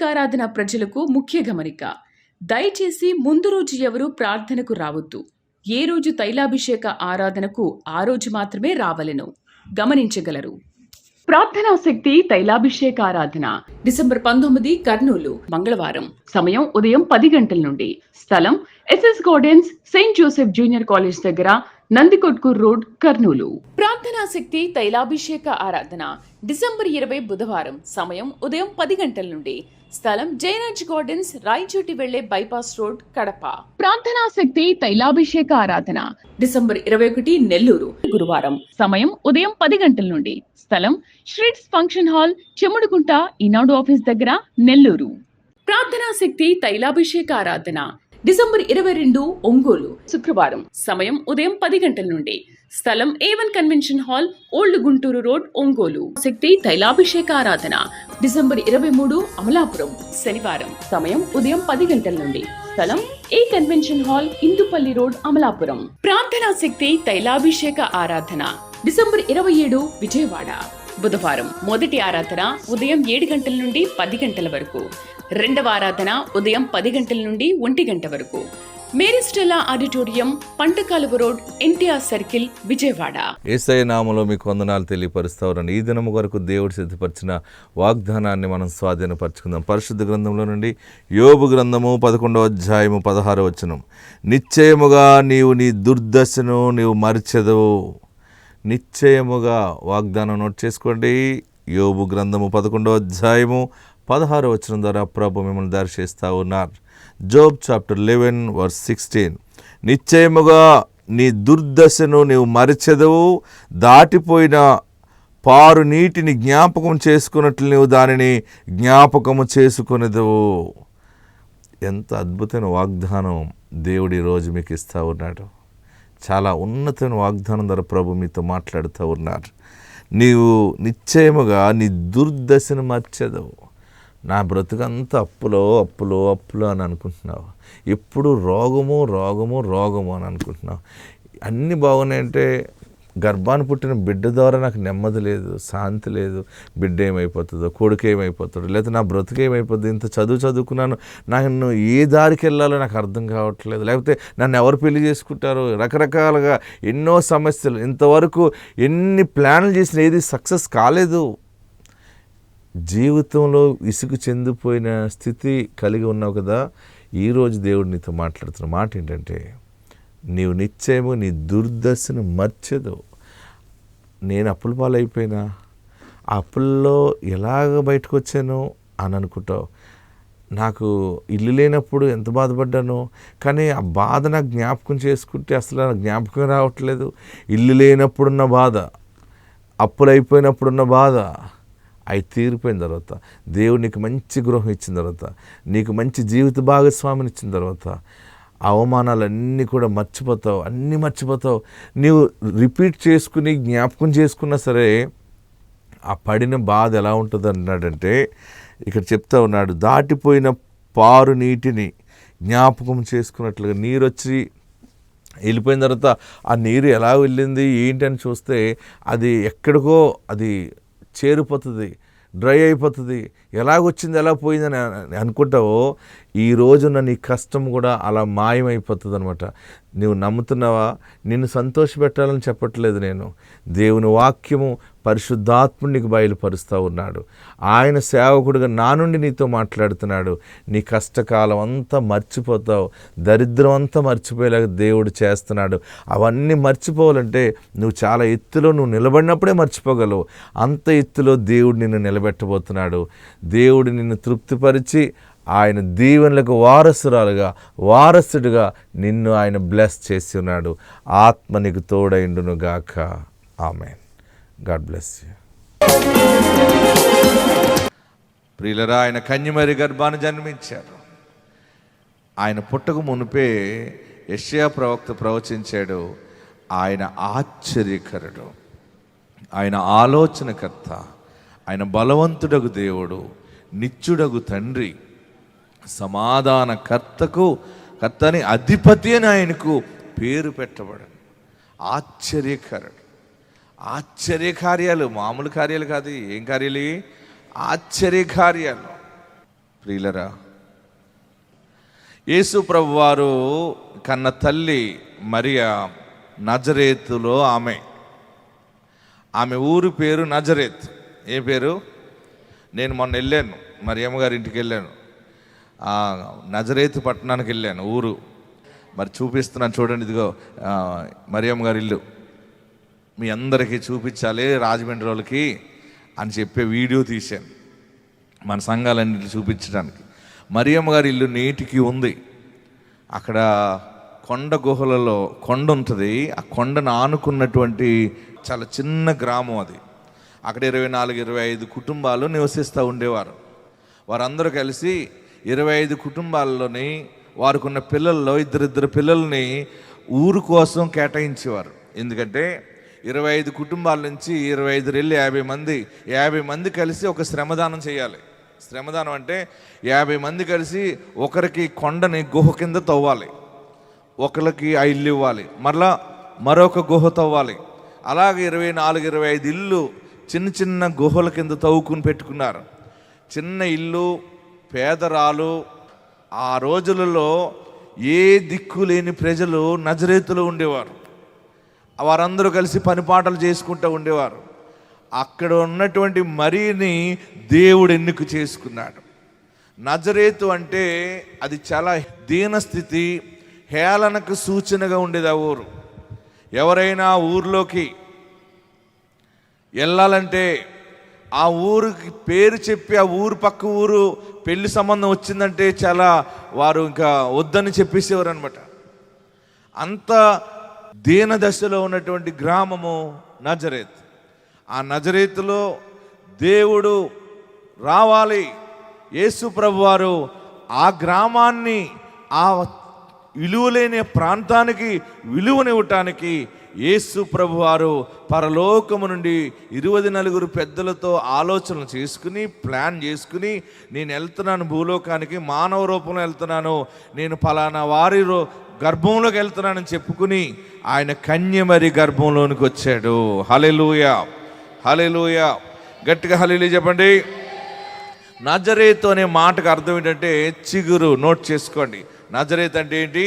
తైలాభిషేకారాధన ప్రజలకు ముఖ్య గమనిక. దయచేసి ముందు రోజు ఎవరూ ప్రార్థనకు రావద్దు. ఏ రోజు తైలాభిషేక ఆరాధనకు ఆ రోజు మాత్రమే రావలెను గమనించగలరు. ప్రార్థనా శక్తి తైలాభిషేక ఆరాధన డిసెంబర్ 19 కర్నూలు మంగళవారం. సమయం ఉదయం 10 గంటల నుండి. స్థలం SS gardens, Saint Joseph junior college దగ్గర, నందికొట్కూర్ రోడ్, కర్నూలు. ప్రార్థనా శక్తి తైలాభిషేక ఆరాధన డిసెంబర్ 20 బుధవారం. సమయం ఉదయం 10 గంటల నుండి. స్థలం జయరాజ్ గార్డెన్స్, రాయచోటి వెళ్లే బైపాస్ రోడ్, కడప. ప్రార్థనా శక్తి తైలాభిషేక ఆరాధన డిసెంబర్ 21 నెల్లూరు గురువారం. సమయం ఉదయం 10 గంటల నుండి. స్థలం శ్రీట్స్ ఫంక్షన్ హాల్, చెముడుగుంట, ఈనాడు ఆఫీస్ దగ్గర, నెల్లూరు. ప్రార్థనా శక్తి తైలాభిషేక ఆరాధన డిసెంబర్ 22 ఒంగోలు శుక్రవారం. సమయం ఉదయం 10 గంటల నుండి. స్థలం A1 convention hall, old Guntur road, Ongole. శక్తి తైలాభిషేక ఆరాధన డిసెంబర్ 23 అమలాపురం శనివారం. సమయం ఉదయం 10 గంటల నుండి. స్థలం A convention hall, Indupalli road, Amalapuram. ప్రార్థనా శక్తి తైలాభిషేక ఆరాధన డిసెంబర్ 27 విజయవాడ బుధవారం. మొదటి ఆరాధన ఉదయం 7 గంటల నుండి 10 గంటల వరకు. రెండవ ఆరాధన ఉదయం 10 గంటల నుండి 1 గంట వరకు. Mary Stella auditorium, పంటకాలువ road, NTR circle, Vijayawada. యేసయ్య నామములో మీకు వందనాలు తెలియపరుస్తారని ఈ దినము వరకు దేవుడు సిద్ధపరిచిన వాగ్దానాన్ని మనం స్వాధీనపరచుకుందాం. పరిశుద్ధ గ్రంథంలో నుండి యోబు గ్రంథము 11వ అధ్యాయము 16వ వచనం. నిశ్చయముగా నీవు నీ దుర్దశను నీవు మరిచెదవు. నిశ్చయముగా వాగ్దానం నోట్ చేసుకోండి. యోబు గ్రంథము 11వ అధ్యాయము 16వ వచనం ద్వారా ప్రభు మిమ్మల్ని దర్శిస్తూ ఉన్నారు. Job chapter 11 verse 16. నిశ్చయముగా నీ దుర్దశను నీవు మరిచెదవు, దాటిపోయిన పారు నీటిని జ్ఞాపకం చేసుకున్నట్లు నీవు దానిని జ్ఞాపకము చేసుకునేదవు. ఎంత అద్భుతమైన వాగ్దానం దేవుడు ఈరోజు మీకు ఇస్తూ ఉన్నాడు. చాలా ఉన్నతమైన వాగ్దానం ద్వారా ప్రభు మీతో మాట్లాడుతూ ఉన్నారు. నీవు నిశ్చయముగా నీ దుర్దశను మర్చెదవు. నా బ్రతుకంతా అప్పులో అప్పులో అప్పులో అని అనుకుంటున్నావు. ఎప్పుడు రోగము రోగము రోగము అని అనుకుంటున్నావు. అన్నీ బాగున్నాయంటే గర్భాన్ని పుట్టిన బిడ్డ ద్వారా నాకు నెమ్మది లేదు, శాంతి లేదు. బిడ్డ ఏమైపోతుందో, కొడుకు ఏమైపోతాడు, లేకపోతే నా బ్రతుకు ఏమైపోతుంది, ఇంత చదువుకున్నాను, నన్ను ఏ దారికి వెళ్ళాలో నాకు అర్థం కావట్లేదు, లేకపోతే నన్ను ఎవరు పెళ్లి చేసుకుంటారో, రకరకాలుగా ఎన్నో సమస్యలు. ఇంతవరకు ఎన్ని ప్లాన్లు చేసినా ఏది సక్సెస్ కాలేదు. జీవితంలో విసుగు చెందిపోయిన స్థితి కలిగి ఉన్నావు కదా. ఈరోజు దేవుడు నీతో మాట్లాడుతున్న మాట ఏంటంటే, నీవు నిశ్చయము నీ దుర్దశను మర్చెదు. నేను అప్పుల పాలైపోయినా, ఆ అప్పుల్లో ఎలాగ బయటకు వచ్చాను అని అనుకుంటావు. నాకు ఇల్లు లేనప్పుడు ఎంత బాధపడ్డాను, కానీ ఆ బాధ నాకు జ్ఞాపకం చేసుకుంటే అసలు నాకు జ్ఞాపకం రావట్లేదు. ఇల్లు లేనప్పుడున్న బాధ, అప్పులైపోయినప్పుడున్న బాధ, అవి తీరిపోయిన తర్వాత, దేవుడు నీకు మంచి గృహం ఇచ్చిన తర్వాత, నీకు మంచి జీవిత భాగస్వామిని ఇచ్చిన తర్వాత, అవమానాలన్నీ కూడా మర్చిపోతావు, అన్నీ మర్చిపోతావు. నీవు రిపీట్ చేసుకుని జ్ఞాపకం చేసుకున్నా సరే ఆ పడిన బాధ ఎలా ఉంటుంది అన్నాడంటే, ఇక్కడ చెప్తా ఉన్నాడు, దాటిపోయిన పారు నీటిని జ్ఞాపకం చేసుకున్నట్లుగా. నీరు వచ్చి వెళ్ళిపోయిన తర్వాత ఆ నీరు ఎలా వెళ్ళింది ఏంటి అని చూస్తే అది ఎక్కడికో అది చేరిపోతుంది, డ్రై అయిపోతుంది. ఎలాగొచ్చింది ఎలా పోయిందని అనుకుంటావో, ఈ రోజున నీ కష్టం కూడా అలా మాయమైపోతుంది అనమాట. నువ్వు నమ్ముతున్నావా? నిన్ను సంతోషపెట్టాలని చెప్పట్లేదు నేను. దేవుని వాక్యము పరిశుద్ధాత్ముడు నీకు బయలుపరుస్తూ ఉన్నాడు. ఆయన సేవకుడిగా నా నుండి నీతో మాట్లాడుతున్నాడు. నీ కష్టకాలం అంతా మర్చిపోతావు, దరిద్రం అంతా మర్చిపోయేలాగా దేవుడు చేస్తున్నాడు. అవన్నీ మర్చిపోవాలంటే నువ్వు చాలా ఎత్తులో నువ్వు నిలబడినప్పుడే మర్చిపోగలవు. అంత ఎత్తులో దేవుడు నిన్ను నిలబెట్టబోతున్నాడు. దేవుడు నిన్ను తృప్తిపరిచి ఆయన దీవెనలకు వారసుడిగా నిన్ను ఆయన బ్లెస్ చేసి ఉన్నాడు. ఆత్మ నీకు తోడైండును గాక. ఆమేన్. God bless you. ప్రియులరా, ఆయన కన్యమరి గర్భాన్ని జన్మించారు. ఆయన పుట్టక మునిపే యెషయా ప్రవక్త ప్రవచించాడు, ఆయన ఆశ్చర్యకరుడు, ఆయన ఆలోచనకర్త, ఆయన బలవంతుడగు దేవుడు, నిత్యుడగు తండ్రి, సమాధాన కర్తని అధిపతి అని ఆయనకు పేరు పెట్టబడను. ఆశ్చర్యకరుడు. ఆశ్చర్యకార్యాలు, మామూలు కార్యాలు కాదు. ఏం కార్యాలు? ఆశ్చర్యకార్యాలు. ప్రియులరా, యేసు ప్రభువారు కన్న తల్లి మరియా నజరేతులో ఆమె ఊరు పేరు నజరేత్. ఏ పేరు? నేను మొన్న వెళ్ళాను, మరియమ్మ గారి ఇంటికి వెళ్ళాను, నజరేతు పట్టణానికి వెళ్ళాను, ఊరు. మరి చూపిస్తున్నాను చూడండి, ఇదిగో మరియమ్మ గారి ఇల్లు. మీ అందరికీ చూపించాలి రాజమండ్రి వాళ్ళకి అని చెప్పే వీడియో తీశాను, మన సంఘాలన్నింటి చూపించడానికి. మరియమ్మ గారి ఇల్లు నేటికి ఉంది. అక్కడ కొండ గుహలలో కొండ ఉంటుంది, ఆ కొండను ఆనుకున్నటువంటి చాలా చిన్న గ్రామం అది. అక్కడ 24-25 కుటుంబాలు నివసిస్తూ ఉండేవారు. వారందరూ కలిసి 25 కుటుంబాల్లోని వారికి ఉన్న పిల్లల్లో ఇద్దరిద్దరు పిల్లల్ని ఊరు కోసం కేటాయించేవారు. ఎందుకంటే 25 కుటుంబాల నుంచి 25 వెళ్ళి 50 మంది కలిసి ఒక శ్రమదానం చేయాలి. శ్రమదానం అంటే 50 మంది కలిసి ఒకరికి కొండని గుహ కింద తవ్వాలి, ఒకరికి ఆ ఇల్లు ఇవ్వాలి, మరలా మరొక గుహ తవ్వాలి. అలాగే 24-25 ఇల్లు చిన్న చిన్న గుహల కింద తవ్వుకుని పెట్టుకున్నారు. చిన్న ఇల్లు, పేదరాలు. ఆ రోజులలో ఏ దిక్కు లేని ప్రజలు నజరేతులో ఉండేవారు. వారందరూ కలిసి పనిపాటలు చేసుకుంటూ ఉండేవారు. అక్కడ ఉన్నటువంటి మరియని దేవుడు ఎన్నిక చేసుకున్నాడు. నజరేతు అంటే అది చాలా దీనస్థితి, హేళనకు సూచనగా ఉండేది ఆ ఊరు. ఎవరైనా ఊర్లోకి వెళ్ళాలంటే ఆ ఊరికి పేరు చెప్పి, ఆ ఊరు పక్క ఊరు పెళ్లి సంబంధం వచ్చిందంటే చాలా వారు ఇంకా వద్దని చెప్పేసేవారు అనమాట. అంత దీన దశలో ఉన్నటువంటి గ్రామము నజరేత్. ఆ నజరేతులో దేవుడు రావాలి. యేసు ప్రభువారు ఆ గ్రామాన్ని, ఆ విలువలేని ప్రాంతానికి విలువనివ్వటానికి యేసు ప్రభువారు పరలోకము నుండి 24 పెద్దలతో ఆలోచనలు చేసుకుని, ప్లాన్ చేసుకుని, నేను వెళ్తున్నాను భూలోకానికి, మానవ రూపంలో వెళ్తున్నాను, నేను ఫలానా వారి గర్భంలోకి వెళ్తున్నానని చెప్పుకుని ఆయన కన్యమరి గర్భంలోనికి వచ్చాడు. హల్లెలూయా, హల్లెలూయా. గట్టిగా హల్లెలూయా చెప్పండి. నజరేతు అనే మాటకు అర్థం ఏంటంటే చిగురు. నోట్ చేసుకోండి. నజరేతు అంటే ఏంటి?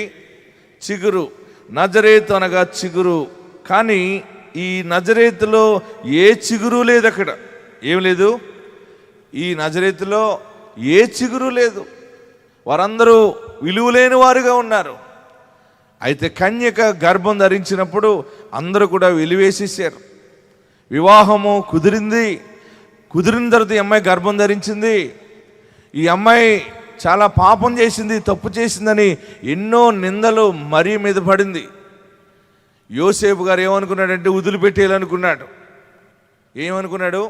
చిగురు. నజరేతు అనగా చిగురు. కానీ ఈ నజరేతులో ఏ చిగురు లేదు. అక్కడ ఏం లేదు. ఈ నజరేతులో ఏ చిగురు లేదు. వారందరూ విలువలేని వారుగా ఉన్నారు. అయితే కన్యక గర్భం ధరించినప్పుడు అందరూ కూడా వెలివేసేసారు. వివాహము కుదిరిన తర్వాత ఈ అమ్మాయి గర్భం ధరించింది. ఈ అమ్మాయి చాలా పాపం చేసింది, తప్పు చేసిందని ఎన్నో నిందలు మరియ మీద పడింది. యోసేపు గారు ఏమనుకున్నాడంటే వదిలిపెట్టేయాలనుకున్నాడు. ఏమనుకున్నాడు?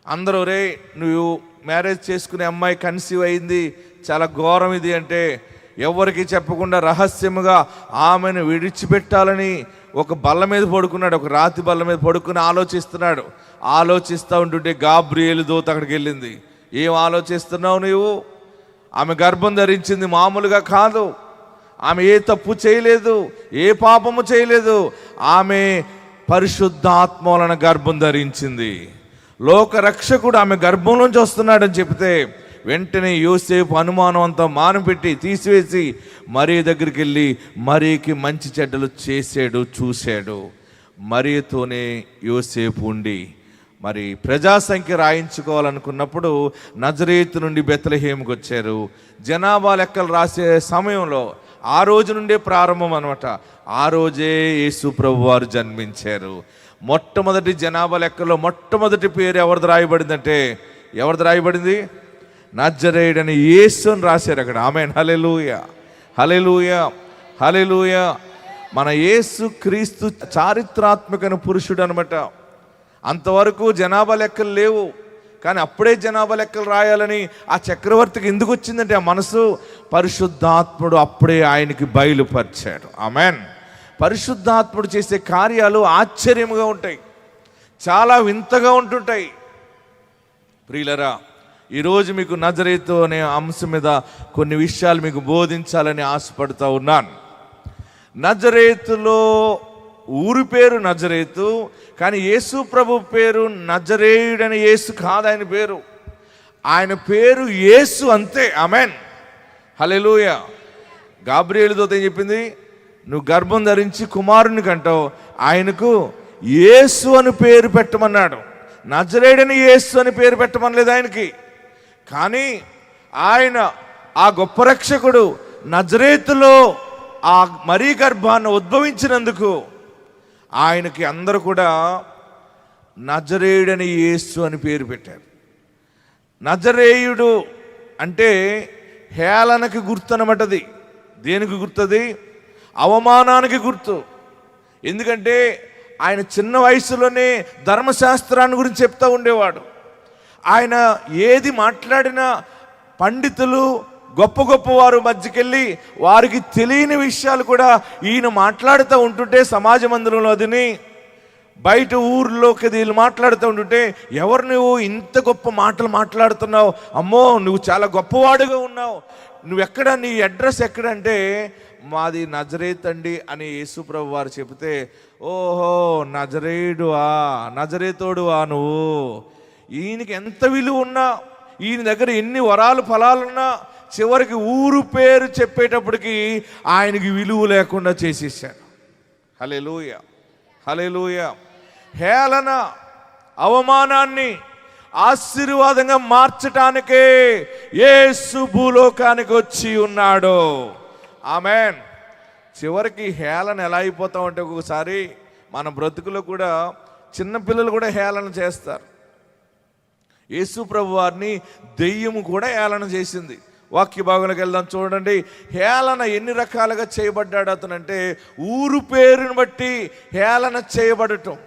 అందరూ రే నువ్వు మ్యారేజ్ చేసుకునే అమ్మాయి కన్సీవ్ అయింది, చాలా ఘోరం ఇది అంటే ఎవరికి చెప్పకుండా రహస్యముగా ఆమెను విడిచిపెట్టాలని ఒక బల్ల మీద పడుకున్నాడు. ఒక రాతి బల్ల మీద పడుకుని ఆలోచిస్తున్నాడు. ఆలోచిస్తూ ఉంటుంటే గాబ్రియేలు దూత అక్కడికి వెళ్ళింది. ఏం ఆలోచిస్తున్నావు నువ్వు? ఆమె గర్భం ధరించింది మామూలుగా కాదు. ఆమె ఏ తప్పు చేయలేదు, ఏ పాపము చేయలేదు. ఆమె పరిశుద్ధాత్మ వలన గర్భం ధరించింది. లోకరక్షకుడు ఆమె గర్భంలోంచి వస్తున్నాడని చెప్తే వెంటనే యోసేపు అనుమానం అంతా మానపెట్టి తీసివేసి మరియ దగ్గరికి వెళ్ళి మరియకి మంచి చెడ్డలు చూశాడు. మరియతోనే యోసేపు ఉండి మరి ప్రజాసంఖ్య రాయించుకోవాలనుకున్నప్పుడు నజరేతు నుండి బెత్లెహేముకు వచ్చారు. జనాభా లెక్కలు రాసే సమయంలో ఆ రోజు నుండే ప్రారంభం అనమాట. ఆ రోజే యేసు ప్రభువారు జన్మించారు. మొట్టమొదటి జనాభా లెక్కలో మొట్టమొదటి పేరు ఎవరిది రాయబడిందంటే, ఎవరిది రాయబడింది? నజరేయుడని యేసు అని రాశారు అక్కడ. ఆమేన్. హల్లెలూయా, హల్లెలూయా, హల్లెలూయా. మన యేసు క్రీస్తు చారిత్రాత్మకమైన పురుషుడు అనమాట. అంతవరకు జనాభా లెక్కలు లేవు. కానీ అప్పుడే జనాభా లెక్కలు రాయాలని ఆ చక్రవర్తికి ఎందుకు వచ్చిందంటే ఆ మనసు, పరిశుద్ధాత్ముడు అప్పుడే ఆయనకి బయలుపరిచాడు. ఆమేన్. పరిశుద్ధాత్ముడు చేసే కార్యాలు ఆశ్చర్యంగా ఉంటాయి, చాలా వింతగా ఉంటుంటాయి. ప్రియులరా, ఈరోజు మీకు నజరేతు అనే అంశం మీద కొన్ని విషయాలు మీకు బోధించాలని ఆశపడుతూ ఉన్నాను. నజరేతులో ఊరి పేరు నజరేతు, కానీ యేసు ప్రభు పేరు నజరేయుడని యేసు కాదు ఆయన పేరు. ఆయన పేరు యేసు, అంతే. ఆమెన్, హల్లెలూయా. గాబ్రియేలుతో ఏం చెప్పింది? నువ్వు గర్భం ధరించి కుమారుని కంటావు, ఆయనకు యేసు అని పేరు పెట్టమన్నాడు. నజరేయుడని యేసు అని పేరు పెట్టమనలేదు ఆయనకి. కానీ ఆయన ఆ గొప్ప రక్షకుడు నజరేతులో ఆ మరీ గర్భాన్ని ఉద్భవించినందుకు ఆయనకి అందరూ కూడా నజరేయుడని యేసు అని పేరు పెట్టారు. నజరేయుడు అంటే హేళనకి గుర్తు అనమాటది. దేనికి గుర్తుంది? అవమానానికి గుర్తు. ఎందుకంటే ఆయన చిన్న వయసులోనే ధర్మశాస్త్రాన్ని గురించి చెప్తూ ఉండేవాడు. ఆయన ఏది మాట్లాడినా పండితులు గొప్ప గొప్ప వారు మధ్యకెళ్ళి వారికి తెలియని విషయాలు కూడా ఈయన మాట్లాడుతూ ఉంటుంటే సమాజ మందిరంలో అదిని బయట ఊర్లోకి వీళ్ళు మాట్లాడుతూ ఉంటుంటే, ఎవరు నువ్వు ఇంత గొప్ప మాటలు మాట్లాడుతున్నావు, అమ్మో నువ్వు చాలా గొప్పవాడుగా ఉన్నావు, నువ్వెక్కడ, నీ అడ్రస్ ఎక్కడంటే మాది నజరేత్ అండి అని యేసుప్రభు వారు చెబితే, ఓహో నజరేయుడువా, నజరేతోడువా నువ్వు, ఈయనకి ఎంత విలువ ఉన్నా, ఈయన దగ్గర ఎన్ని వరాలు ఫలాలున్నా చివరికి ఊరు పేరు చెప్పేటప్పటికి ఆయనకి విలువ లేకుండా చేసేసాడు. హల్లెలూయా, హల్లెలూయా. హేళన, అవమానాన్ని ఆశీర్వాదంగా మార్చటానికే యేసు భూలోకానికి వచ్చి ఉన్నాడు. ఆమెన్. చివరికి హేళన ఎలా అయిపోతా ఉంటే ఒక్కొక్కసారి మన బ్రతుకులో కూడా చిన్నపిల్లలు కూడా హేళన చేస్తారు. యేసు ప్రభు వారిని దెయ్యము కూడా హేళన చేసింది. వాక్య భాగంలోకి వెళ్దాం, చూడండి. హేళన ఎన్ని రకాలుగా చేయబడ్డాడు అతనంటే, ఊరు పేరుని బట్టి హేళన చేయబడటం.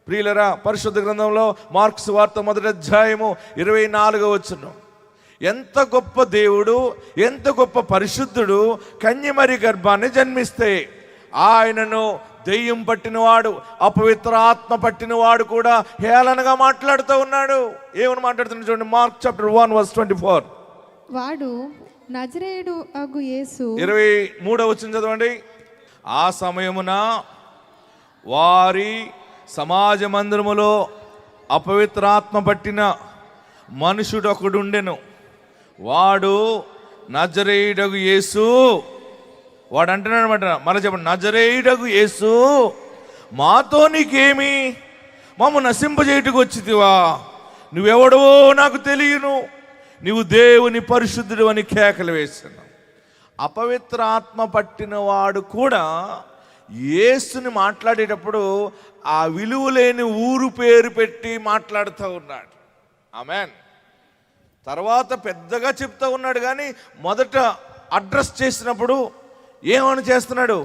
ప్రియులరా, పరిశుద్ధ గ్రంథంలో మార్కు సువార్త 1వ అధ్యాయము 24వ వచనం, ఎంత గొప్ప దేవుడు, ఎంత గొప్ప పరిశుద్ధుడు కన్యమరి గర్భాన్ని జన్మిస్తే ఆయనను దెయ్యం పట్టినవాడు, అపవిత్ర ఆత్మ పట్టినవాడు కూడా హేళనగా మాట్లాడుతూ ఉన్నాడు. ఏమని మాట్లాడుతున్నాడు చూడండి, మార్క్ చాప్టర్ 1:24. వాడు నజరేయుడు అగు యేసు. 23వ వచనం చదవండి. ఆ సమయమున వారి సమాజ మందిరములో అపవిత్రాత్మ పట్టిన మనుషుడు ఒకడుండెను. వాడు నజరేయుడగు యేసు. వాడు అంటున్నాడు అనమాట, మళ్ళీ చెప్పండి, నజరేయుడగు యేసు మాతో నీకేమి, మమ్మ నశింపజేయుటకు వచ్చితివా, నువ్వెవడవో నాకు తెలియను, నీవు దేవుని పరిశుద్ధుడు అని కేకలు వేశాను. అపవిత్ర ఆత్మ పట్టిన వాడు కూడా యేసుని మాట్లాడేటప్పుడు ఆ విలువ లేని ఊరు పేరు పెట్టి మాట్లాడుతూ ఉన్నాడు. ఆమెన్. తర్వాత పెద్దగా చెప్తూ ఉన్నాడు, కానీ మొదట అడ్రస్ చేసినప్పుడు ఏమని చేస్తున్నాడు?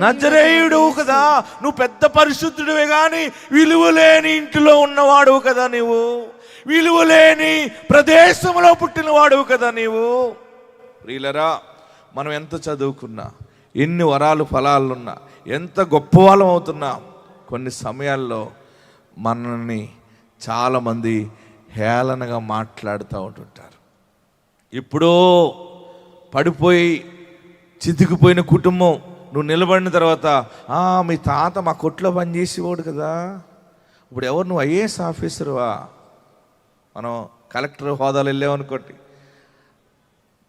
నజరేయుడు కదా, నువ్వు పెద్ద పరిశుద్ధుడివే, కానీ విలువలేని ఇంటిలో ఉన్నవాడు కదా నీవు, విలువలేని ప్రదేశంలో పుట్టినవాడు కదా నీవు. ప్రియులరా, మనం ఎంత చదువుకున్నా, ఎన్ని వరాలు ఫలాలున్నా, ఎంత గొప్పవాళ్ళం అవుతున్నా, కొన్ని సమయాల్లో మనల్ని చాలామంది హేళనగా మాట్లాడుతూ ఉంటుంటారు. ఇప్పుడు పడిపోయి చితికిపోయిన కుటుంబం నువ్వు నిలబడిన తర్వాత, మీ తాత మా కొట్లో పనిచేసేవాడు కదా, ఇప్పుడు ఎవరు నువ్వు ఐఏఎస్ ఆఫీసర్వా, మనం కలెక్టర్ హోదాలు వెళ్ళామనుకోండి,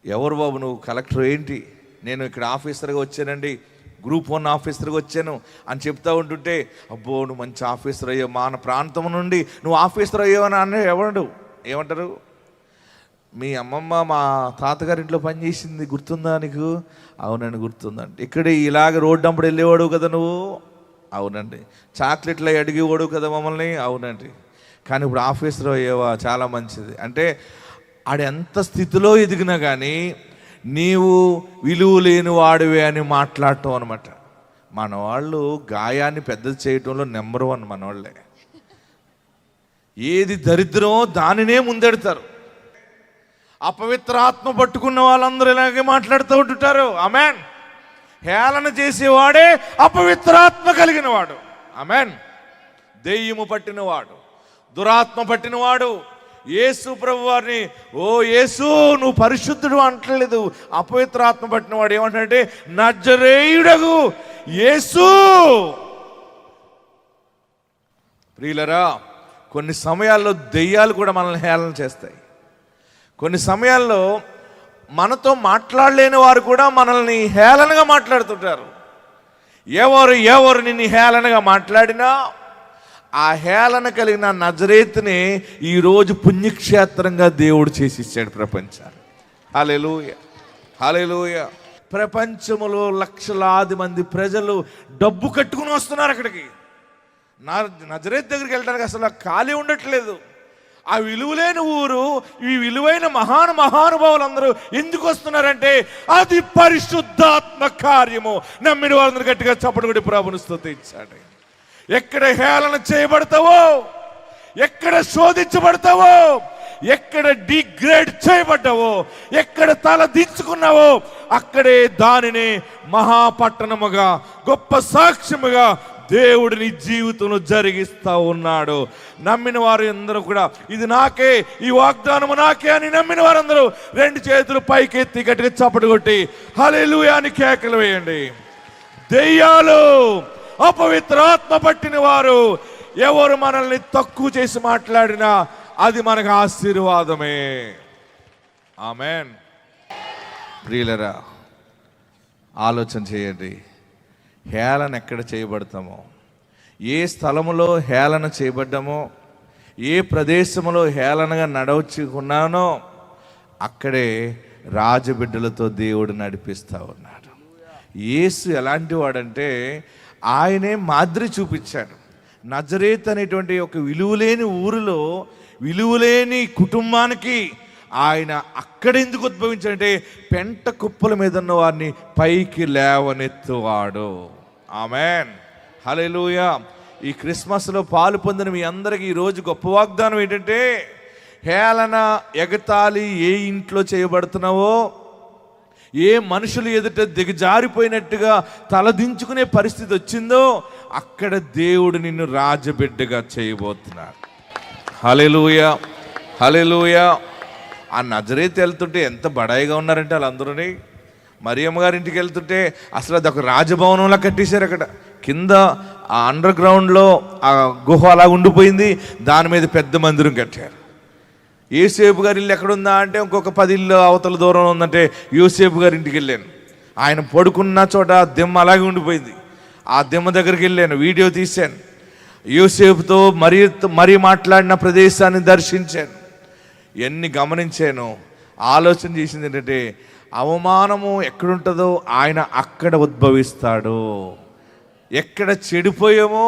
ఎవరు బాబు నువ్వు కలెక్టర్ ఏంటి, నేను ఇక్కడ ఆఫీసర్గా వచ్చానండి, గ్రూప్ 1 ఆఫీసర్గా వచ్చాను అని చెప్తా ఉంటుంటే, అబ్బో నువ్వు మంచి ఆఫీసర్ అయ్యావు, మన ప్రాంతం నుండి నువ్వు ఆఫీసర్ అయ్యావని అన్న ఎవడు ఏమంటారు? మీ అమ్మమ్మ మా తాతగారి ఇంట్లో పనిచేసింది గుర్తుందా నీకు? అవునండి గుర్తుందండి. ఇక్కడ ఇలాగ రోడ్డు అప్పుడు వెళ్ళేవాడు కదా నువ్వు? అవునండి. చాక్లెట్లు అడిగేవాడు కదా మమ్మల్ని? అవునండి. కానీ ఇప్పుడు ఆఫీసర్ అయ్యేవా, చాలా మంచిది. అంటే ఆడ ఎంత స్థితిలో ఎదిగినా కానీ నీవు విలువ లేని వాడివే అని మాట్లాడటం అనమాట. మన వాళ్ళు గాయాన్ని పెద్దది చేయటంలో నెంబర్ 1 మన వాళ్ళే. ఏది దరిద్రమో దానినే ముందెడతారు. అపవిత్రాత్మ పట్టుకున్న వాళ్ళందరూ ఇలాగే మాట్లాడుతూ ఉంటుంటారు. ఆమెన్. హేళన చేసేవాడే అపవిత్రాత్మ కలిగిన వాడు. ఆమెన్. దెయ్యము పట్టినవాడు, దురాత్మ పట్టినవాడు యేసు ప్రభు వారిని, ఓ యేసు నువ్వు పరిశుద్ధుడు అంటలేదు. అపవిత్రాత్మ పట్టినవాడు ఏమంటాడంటే, నజరేయుడగు యేసు. ప్రియులరా, కొన్ని సమయాల్లో దెయ్యాలు కూడా మనల్ని హేళన చేస్తాయి. కొన్ని సమయాల్లో మనతో మాట్లాడలేని వారు కూడా మనల్ని హేళనగా మాట్లాడుతుంటారు. ఎవరు నిన్ను హేళనగా మాట్లాడినా ఆ హేళన కలిగిన నజరేతుని ఈరోజు పుణ్యక్షేత్రంగా దేవుడు చేసి ఇచ్చాడు ప్రపంచాన్ని. హల్లెలూయా, హల్లెలూయా. ప్రపంచములో లక్షలాది మంది ప్రజలు డబ్బు కట్టుకుని వస్తున్నారు అక్కడికి. నజరేతు దగ్గరికి వెళ్ళడానికి అసలు ఖాళీ ఉండట్లేదు. ఆ విలువలేని ఊరు, ఈ విలువైన మహానుభావులందరూ ఎందుకు వస్తున్నారంటే అది పరిశుద్ధాత్మ కార్యము. నమ్మిన వారందరూ గట్టిగా చప్పట్లు కొట్టి ప్రభువుని స్తుతించండి. ఎక్కడ హేళన చేయబడతావో, ఎక్కడ శోధించబడతావో, ఎక్కడ డిగ్రేడ్ చేయబడ్డావో, ఎక్కడ తల దించుకున్నావో అక్కడే దానిని మహాపట్టణముగా, గొప్ప సాక్ష్యముగా దేవుడు నీ జీవితంలో జరిగిస్తా ఉన్నాడు. నమ్మిన వారు అందరూ కూడా ఇది నాకే, ఈ వాగ్దానము నాకే అని నమ్మిన వారందరూ 2 చేతులు పైకెత్తి గట్టిగా చప్పట్లు కొట్టి హల్లెలూయా అని కేకలు వేయండి. దెయ్యాలు, అపవిత్రాత్మ పట్టిన వారు ఎవరు మనల్ని తక్కువ చేసి మాట్లాడినా అది మనకు ఆశీర్వాదమే. ఆమేన్. ప్రియులరా, ఆలోచన చేయండి. హేళన ఎక్కడ చేయబడతామో, ఏ స్థలములో హేళన చేయబడ్డామో, ఏ ప్రదేశంలో హేళనగా నడవచ్చుకున్నానో అక్కడే రాజబిడ్డలతో దేవుడు నడిపిస్తూ ఉన్నాడు. యేసు ఎలాంటి వాడంటే ఆయనే మాదిరి చూపించాడు. నజరేత్ అనేటువంటి ఒక విలువలేని ఊరిలో, విలువలేని కుటుంబానికి ఆయన అక్కడ ఎందుకు ఉద్భవించాడంటే పెంట కుప్పల మీద ఉన్న వారిని పైకి లేవనెత్తువాడు. ఆమేన్, హల్లెలూయా. ఈ క్రిస్మస్లో పాలు పొందిన మీ అందరికీ ఈరోజు గొప్ప వాగ్దానం ఏంటంటే, హేళన, ఎగతాళి ఏ ఇంట్లో చేయబడుతున్నావో, ఏ మనుషులు ఎదుట దిగజారిపోయినట్టుగా తలదించుకునే పరిస్థితి వచ్చిందో అక్కడ దేవుడు నిన్ను రాజబిడ్డగా చేయబోతున్నాడు. హల్లెలూయా, హల్లెలూయా. ఆ నజరేతు వెళ్తుంటే ఎంత బడాయిగా ఉన్నారంటే వాళ్ళందరూని. మరియమ్మ గారి ఇంటికి వెళ్తుంటే అసలు అదొక రాజభవనంలా కట్టేశారు. అక్కడ కింద ఆ అండర్ గ్రౌండ్లో ఆ గుహ అలా ఉండిపోయింది, దాని మీద పెద్ద మందిరం కట్టారు. యోసేపు గారి ఇల్లు ఎక్కడుందా అంటే ఇంకొక 10 ఇల్లు అవతల దూరం ఉందంటే యోసేపు గారి ఇంటికి వెళ్ళాను. ఆయన పడుకున్న చోట దిమ్మ అలాగే ఉండిపోయింది. ఆ దిమ్మ దగ్గరికి వెళ్ళాను, వీడియో తీశాను. యోసేపుతో మరీ మాట్లాడిన ప్రదేశాన్ని దర్శించాను. ఎన్ని గమనించాను. ఆలోచన చేసింది ఏంటంటే, అవమానము ఎక్కడుంటుందో ఆయన అక్కడ ఉద్భవిస్తాడు. ఎక్కడ చెడిపోయామో,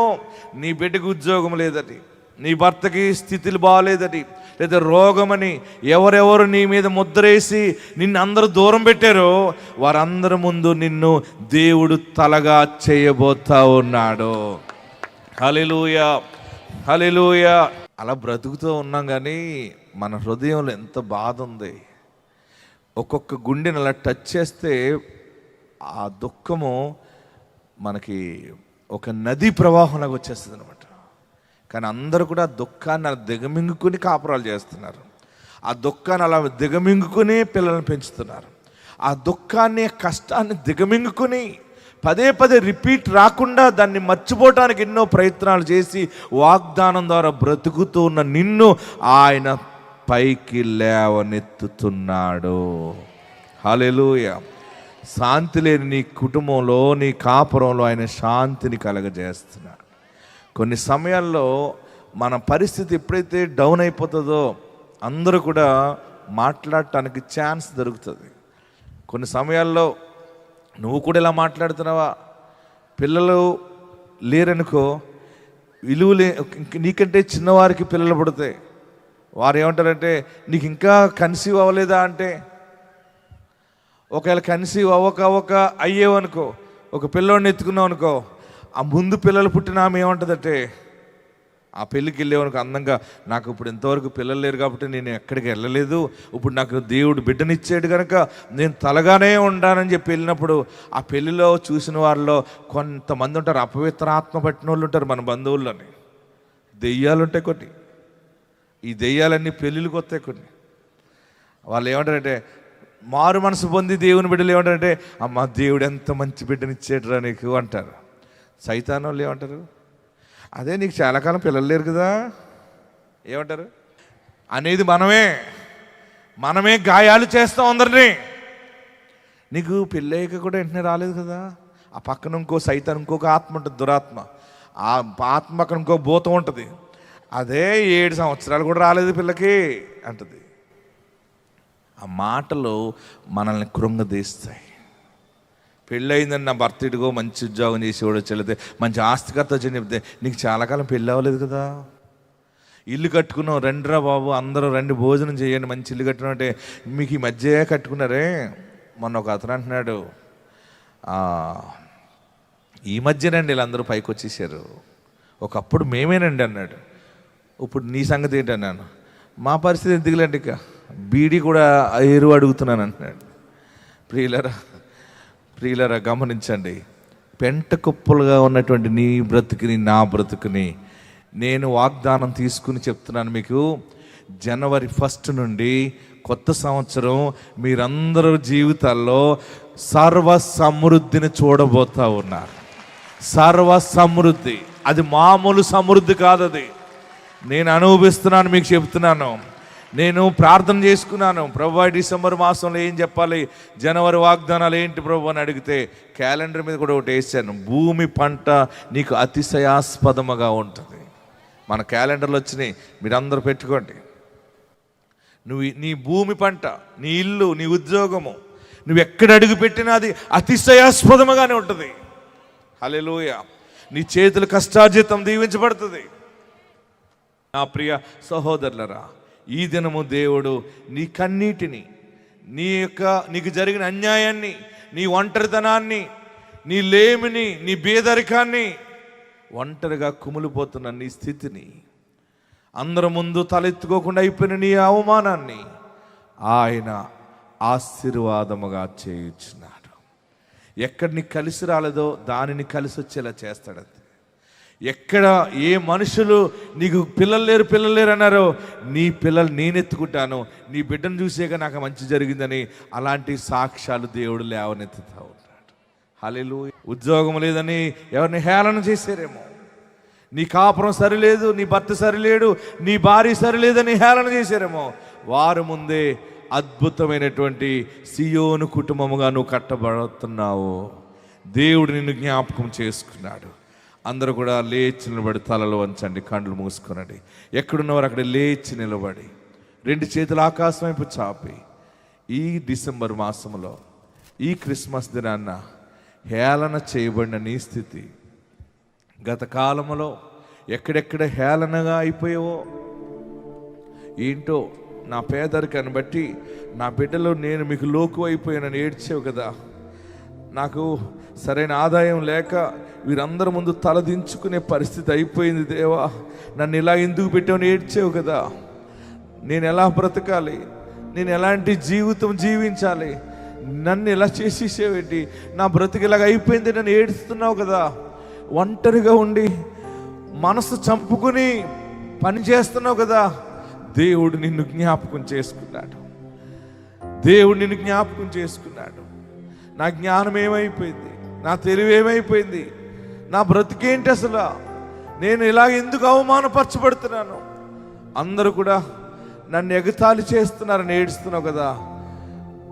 నీ బిడ్డకు ఉద్యోగం లేదని, నీ భర్తకి స్థితిలు బాగాలేదని, లేదా రోగమని ఎవరెవరు నీ మీద ముద్రేసి నిన్ను అందరూ దూరం పెట్టారో వారందరి ముందు నిన్ను దేవుడు తలగా చేయబోతా ఉన్నాడు. హల్లెలూయా, హల్లెలూయా. అలా బ్రతుకుతూ ఉన్నాం కానీ మన హృదయంలో ఎంత బాధ ఉంది. ఒక్కొక్క గుండెని అలా టచ్ చేస్తే ఆ దుఃఖము మనకి ఒక నదీ ప్రవాహంలాగా వచ్చేస్తుంది అనమాట. కానీ అందరూ కూడా ఆ దుఃఖాన్ని అలా దిగమింగుకుని కాపురాలు చేస్తున్నారు. ఆ దుఃఖాన్ని అలా దిగమింగుకుని పిల్లల్ని పెంచుతున్నారు. ఆ దుఃఖాన్ని, కష్టాన్ని దిగమింగుకుని పదే రిపీట్ రాకుండా దాన్ని మర్చిపోవటానికి ఎన్నో ప్రయత్నాలు చేసి వాగ్దానం ద్వారా బ్రతుకుతూ ఉన్న నిన్ను ఆయన పైకి లేవనెత్తుతున్నాడు. హల్లెలూయా. శాంతి లేని నీ కుటుంబంలో, నీ కాపురంలో ఆయన శాంతిని కలగజేస్తున్నాడు. కొన్ని సమయాల్లో మన పరిస్థితి ఎప్పుడైతే డౌన్ అయిపోతుందో అందరూ కూడా మాట్లాడటానికి ఛాన్స్ దొరుకుతుంది. కొన్ని సమయాల్లో నువ్వు కూడా ఇలా మాట్లాడుతున్నావా, పిల్లలు లేరనుకో, విలువలే, నీకంటే చిన్నవారికి పిల్లలు పుడతాయి. వారు ఏమంటారంటే, నీకు ఇంకా కన్సీవ్ అవ్వలేదా అంటే, ఒకవేళ కన్సీవ్ అవ్వక అయ్యేవనుకో, ఒక పిల్లోడిని ఎత్తుకున్నావు అనుకో, ఆ ముందు పిల్లలు పుట్టిన ఆమె ఏమంటుందంటే, ఆ పెళ్ళికి వెళ్ళేవనుకో అందంగా, నాకు ఇప్పుడు ఇంతవరకు పిల్లలు లేరు కాబట్టి నేను ఎక్కడికి వెళ్ళలేదు, ఇప్పుడు నాకు దేవుడు బిడ్డనిచ్చాడు కనుక నేను తలగానే ఉండానని చెప్పి వెళ్ళినప్పుడు ఆ పెళ్ళిలో చూసిన వారిలో కొంతమంది ఉంటారు, అపవిత్రాత్మ పట్టిన వాళ్ళు ఉంటారు మన బంధువుల్లోని. దెయ్యాలు ఉంటాయి కొన్ని. ఈ దెయ్యాలన్నీ పెళ్ళిళ్ళకి వస్తాయి కొన్ని. వాళ్ళు ఏమంటారంటే, మారు మనసు పొంది దేవుని బిడ్డలు ఏమంటారంటే, అమ్మ దేవుడు ఎంత మంచి బిడ్డనిచ్చాడురా నీకు అంటారు. సైతాన్ వాళ్ళు ఏమంటారు, అదే నీకు చాలా కాలం పిల్లలు లేరు కదా, ఏమంటారు అనేది మనమే గాయాలు చేస్తాం అందరినీ. నీకు పెళ్ళయ్యాక కూడా వెంటనే రాలేదు కదా. ఆ పక్కన ఇంకో సైతాన్, ఇంకొక ఆత్మ ఉంటుంది, దురాత్మ. ఆ ఆత్మ పక్కన ఇంకో భూతం ఉంటుంది. అదే 7 సంవత్సరాలు కూడా రాలేదు పిల్లకి అంటది. ఆ మాటలు మనల్ని కృంగదీస్తాయి. పెళ్ళయిందని నా భర్త ఇటుగో మంచి ఉద్యోగం చేసేవాడు చెల్లితే, మంచి ఆస్తికర్త వచ్చి చెప్తే, నీకు చాలా కాలం పెళ్ళి అవ్వలేదు కదా. ఇల్లు కట్టుకున్నావు, రండిరా బాబు అందరూ రండి భోజనం చేయండి, మంచి ఇల్లు కట్టుకున్నా అంటే మీకు ఈ మధ్య కట్టుకున్నారే. మొన్న ఒక అతను అంటున్నాడు, ఈ మధ్యనండి వీళ్ళందరూ పైకి వచ్చేసారు, ఒకప్పుడు మేమేనండి అన్నాడు. ఇప్పుడు నీ సంగతి ఏంటన్నాను. మా పరిస్థితి ఎందుకులేండి, ఇక బీడీ కూడా ఎరువు అడుగుతున్నాను అంటున్నాడు. ప్రియులరా గమనించండి, పెంట కుప్పలుగా ఉన్నటువంటి నీ బ్రతుకుని నా బ్రతుకుని నేను వాగ్దానం తీసుకుని చెప్తున్నాను మీకు. జనవరి 1 నుండి కొత్త సంవత్సరం మీరందరూ జీవితాల్లో సర్వ సమృద్ధిని చూడబోతా ఉన్నారు. సర్వ సమృద్ధి, అది మామూలు సమృద్ధి కాదు. అది నేను అనుభవిస్తున్నాను, మీకు చెప్తున్నాను. నేను ప్రార్థన చేసుకున్నాను, ప్రభువా డిసెంబర్ మాసంలో ఏం చెప్పాలి, జనవరి వాగ్దానాలు ఏంటి ప్రభు అని అడిగితే క్యాలెండర్ మీద కూడా ఒకటి వేసాను, భూమి పంట నీకు అతిశయాస్పదముగా ఉంటుంది. మన క్యాలెండర్లు వచ్చినాయి, మీరందరూ పెట్టుకోండి. నీ భూమి పంట, నీ ఇల్లు, నీ ఉద్యోగము, నువ్వు ఎక్కడ అడుగు పెట్టినా అది అతిశయాస్పదముగానే ఉంటుంది. హల్లెలూయా. నీ చేతుల కష్టార్జితం దీవించబడుతుంది. నా ప్రియ సహోదరులరా, ఈ దినము దేవుడు నీ కన్నీటిని, నీకు జరిగిన అన్యాయాన్ని, నీ ఒంటరితనాన్ని, నీ లేమిని, నీ బేదరికాన్ని, ఒంటరిగా కుమిలిపోతున్న నీ స్థితిని, అందరి ముందు తలెత్తుకోకుండా అయిపోయిన నీ అవమానాన్ని ఆయన ఆశీర్వాదముగా చేయుచున్నాడు. ఎక్కడ నీకు కలిసి రాలేదో దానిని కలిసి వచ్చేలా చేస్తాడంతే. ఎక్కడ ఏ మనుషులు నీకు పిల్లలు లేరు అన్నారో, నీ పిల్లలు నేనెత్తుకుంటాను, నీ బిడ్డను చూసేగా నాకు మంచి జరిగిందని అలాంటి సాక్ష్యాలు దేవుడు లేవనెత్తుతా ఉంటాడు. హల్లెలూయా. ఉద్యోగం లేదని ఎవరిని హేళన చేశారేమో, నీ కాపురం సరిలేదు, నీ భర్త సరిలేడు, నీ భార్య సరిలేదని హేళన చేశారేమో, వారి ముందే అద్భుతమైనటువంటి సియోను కుటుంబముగా నువ్వు కట్టబడుతున్నావు. దేవుడు నిన్ను జ్ఞాపకం చేసుకున్నాడు. అందరూ కూడా లేచి నిలబడి తలలు వంచండి, కళ్ళు మూసుకునండి. ఎక్కడున్నవారు అక్కడ లేచి నిలబడి 2 చేతులు ఆకాశం వైపు చాపి, ఈ డిసెంబర్ మాసంలో ఈ క్రిస్మస్ దినాన్న హేళన చేయబడిన నీ స్థితి, గత కాలంలో ఎక్కడెక్కడ హేళనగా అయిపోయావో ఏంటో, నా పేదరికాన్ని బట్టి నా బిడ్డలో నేను మీకు లోకు అయిపోయానని ఏడ్చావు కదా, నాకు సరైన ఆదాయం లేక వీరందరి ముందు తలదించుకునే పరిస్థితి అయిపోయింది దేవా, నన్ను ఇలా ఎందుకు పెట్టావని ఏడ్చావు కదా, నేను ఎలా బ్రతకాలి, నేను ఎలాంటి జీవితం జీవించాలి, నన్ను ఇలా చేసేసేవేంటి, నా బ్రతుకు ఇలాగ అయిపోయింది నన్ను ఏడుస్తున్నావు కదా. ఒంటరిగా ఉండి మనసు చంపుకుని పని చేస్తున్నావు కదా. దేవుడు నిన్ను జ్ఞాపకం చేసుకున్నాడు. దేవుడు నిన్ను జ్ఞాపకం చేసుకున్నాడు. నా జ్ఞానం ఏమైపోయింది, నా తెలివి ఏమైపోయింది, నా బ్రతికేంటి అసలు, నేను ఇలా ఎందుకు అవమానపరచబడుతున్నాను, అందరూ కూడా నన్ను ఎగతాళి చేస్తున్నారని ఏడుస్తున్నావు కదా.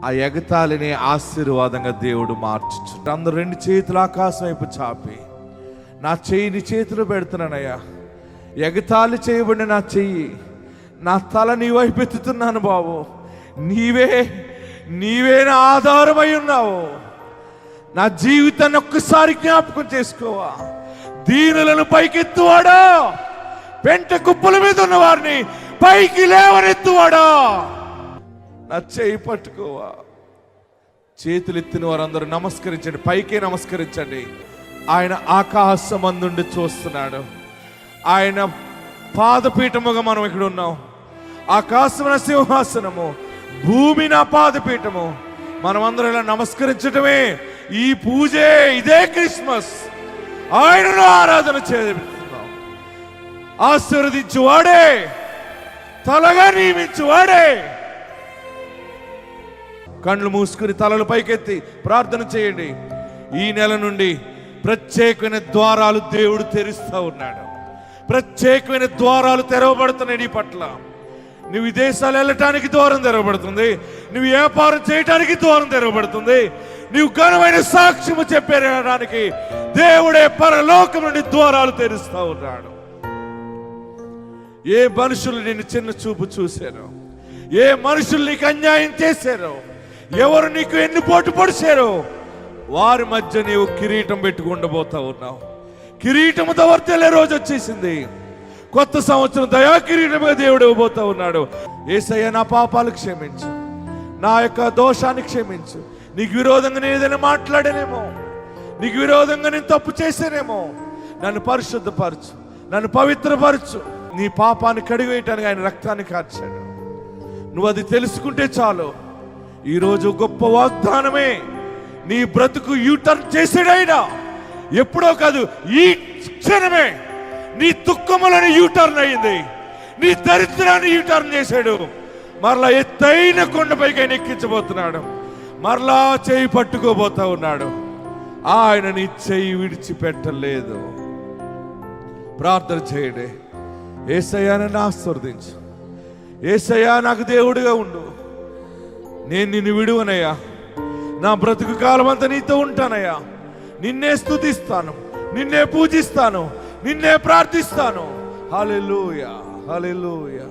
ఆ ఎగతాళిని ఆశీర్వాదంగా దేవుడు మార్చుచు. అందరూ 2 చేతులు ఆకాశం వైపు చాపి, నా చెయ్యి నీ చేతిలో పెడుతున్నానయ్యా, ఎగతాళి చేయబడిన నా చెయ్యి, నా తల నీ వైపు ఎత్తుతున్నాను బాబు, నీవే నా ఆధారమై ఉన్నావు. నా జీవితాన్ని ఒక్కసారి జ్ఞాపకం చేసుకోవా. దీనులను పైకెత్తువాడా, పెంట కుప్పల మీద ఉన్న వారిని పైకి లేవనెత్తువాడా, నా చేయి పట్టుకోవా. చేతులు ఎత్తిన వారందరూ నమస్కరించండి, పైకే నమస్కరించండి. ఆయన ఆకాశమందుండి చూస్తున్నాడు. ఆయన పాదపీఠముగా మనం ఇక్కడ ఉన్నాం. ఆకాశం నా సింహాసనము, భూమి నా పాదపీఠము. మనమందరం ఇలా నమస్కరించటమే ఈ పూజే, ఇదే క్రిస్మస్. ఆయనను ఆరాధన చేస్తున్నాం. ఆశీర్వదించువాడే, తలగా నియమించువాడే. కళ్ళు మూసుకుని తలలు పైకెత్తి ప్రార్థన చేయండి. ఈ నెల నుండి ప్రత్యేకమైన ద్వారాలు దేవుడు తెరుస్తూ ఉన్నాడు. ప్రత్యేకమైన ద్వారాలు తెరవబడుతున్నాయి నీ పట్ల. నువ్వు విదేశాలు వెళ్ళటానికి ద్వారం తెరవబడుతుంది, నువ్వు వ్యాపారం చేయటానికి ద్వారం తెరవబడుతుంది, నువ్వు ఘనమైన సాక్ష్యము చెప్పడానికి దేవుడే పరలోకం నుండి ద్వారాలు తెరుస్తా ఉన్నాడు. ఏ మనుషులు నిన్ను చిన్న చూపు చూశారో, ఏ మనుషులు నీకు అన్యాయం చేశారో, ఎవరు నీకు ఎన్ని పోటు పొడిచారో, వారి మధ్య నీవు కిరీటం పెట్టుకుండబోతా ఉన్నావు. కిరీటముతో వర్తెలే రోజు వచ్చేసింది. కొత్త సంవత్సరం దయా కిరీటముగా దేవుడు ఇవ్వబోతా ఉన్నాడు. యేసయ్య, నా పాపాలు క్షమించు, నా యొక్క దోషాన్ని క్షమించు. నీకు విరోధంగా నేను ఏదైనా మాట్లాడానేమో, నీకు విరోధంగా నేను తప్పు చేశానేమో, నన్ను పరిశుద్ధపరచు, నన్ను పవిత్రపరచు. నీ పాపాన్ని కడిగివేయటానికి ఆయన రక్తాన్ని కార్చాడు. నువ్వు అది తెలుసుకుంటే చాలు. ఈరోజు గొప్ప వాగ్దానమే. నీ బ్రతుకు యూటర్న్ చేసాడైనా, ఎప్పుడో కాదు, ఈ క్షణమే నీ దుఃఖములను యూటర్న్ అయింది, నీ దరిద్రాన్ని యూటర్న్ చేశాడు. మరలా ఎత్తైన కొండపైకి ఆయన ఎక్కించబోతున్నాడు, మరలా చేయి పట్టుకోబోతా ఉన్నాడు. ఆయన నీ చేయి విడిచిపెట్టలేదు. ప్రార్థన చేయండి. యేసయ్యా, నన్ను ఆశీర్వదించు. యేసయ్యా, నాకు దేవుడిగా ఉండు. నేను నిన్ను విడువనయ్యా. నా బ్రతుకు కాలం అంతా నీతో ఉంటానయ్యా. నిన్నే స్తుతిస్తాను, నిన్నే పూజిస్తాను, నిన్నే ప్రార్థిస్తాను. హల్లెలూయా, హల్లెలూయా.